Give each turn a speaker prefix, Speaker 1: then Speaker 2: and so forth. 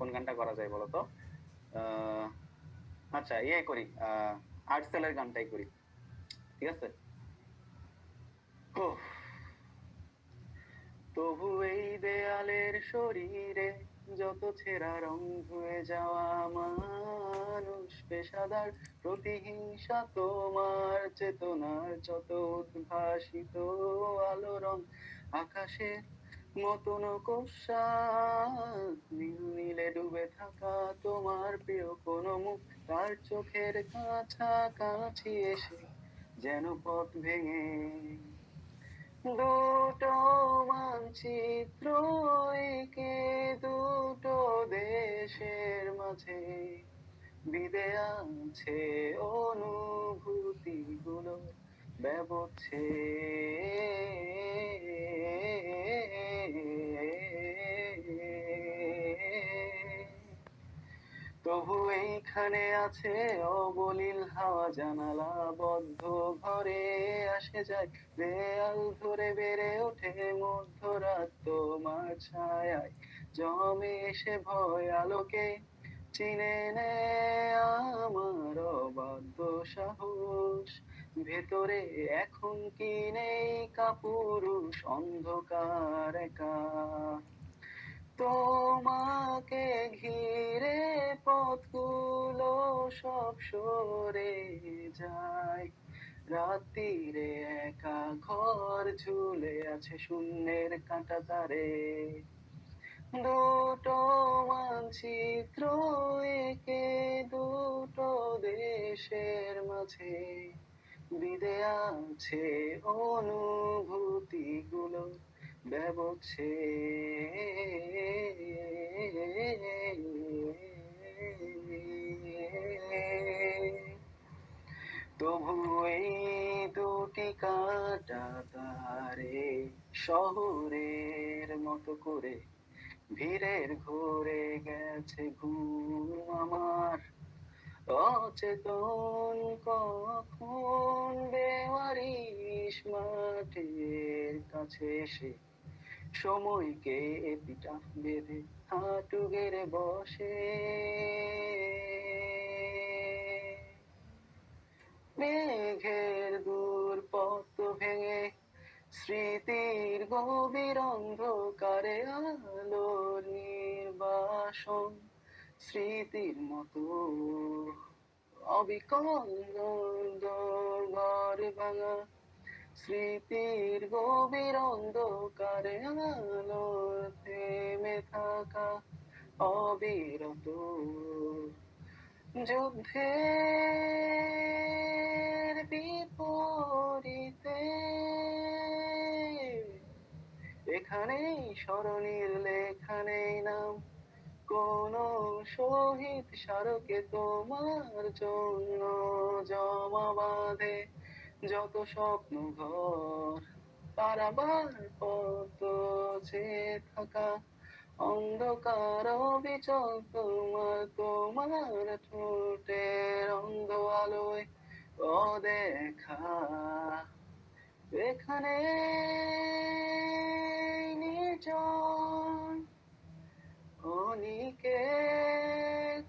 Speaker 1: কোন গানটা করা যায় বলো তো? আহ আচ্ছা, ইয়ে করি, আর্টসেলের গানটাই করি, ঠিক আছে? উফ, তবু এই দেয়ালের শরীরে যত ছেঁড়া রং ধুয়ে যাওয়া মানুষ, পেশাদার প্রতিহিংসা তোমার চেতনার যত উদ্ভাসিত আলোড়ন, আকাশের মতন কোষা নীল নীলে ডুবে থাকা তোমার প্রিয় কোনো মুখ, তার চোখের কাছাকাছি এসে যেন পথ ভেঙে দুটো মানচিত্র এঁকে দুটো দেশের মাঝে বিধে আছে অনুভূতি গুলো ব্যবচ্ছেদ। তবু এইখানে আছে অবলীল হাওয়া, জানালা বদ্ধ ঘরে আসে যায়, দেয়াল ধরে বেড়ে ওঠে মধ্যরাত তোমার ছায়ায় জমে এসে ভয় আলোকে চিনে নেয় আমার অবাধ্য সাহস। ভেতরে এখন কি নেই কাপুরুষ অন্ধকার একা, তোমাকে ঘিরে পথগুলো সব সরে যায়, রাত্রিরে একা ঘর ঝুলে আছে শূন্যের কাঁটা তারে, দুটো মানচিত্র এঁকে দুটো দেশের মাঝে বিধে আছে অনুভূতি গুলো ব্যবচ্ছেদ। তবু এই দুটি কাঁটা তারে শহরের মতো করে ভিড়ের ঘুরে গেছে ঘুম আমার, অচেতন কখন বেওয়ারিশ মাঠের কাছে এসে সময়কে পিটা বেঁধে হাঁটু গেড়ে বসে, মেঘের দূর পথ ভেঙে স্মৃতির গভীর অন্ধকারে আলোর নির্বাসন, স্মৃতির মতো অবিকল ঘর ভাঙা, স্মৃতির গভীর অন্ধকারে আলো থেমে থাকা অবিরত যুদ্ধের বিপরীতে এখানেই স্মরণীর লেখা নেই নাম কোন শহীদ স্মারকে, তোমার জন্য জমা বাঁধে যত স্বপ্ন ঘর, পারাবার পথ চেয়ে থাকা অন্ধকার অবিচল তোমার ঠোঁটের অন্ধ আলোয় অদেখা, এখানে নির্জন অনিকেত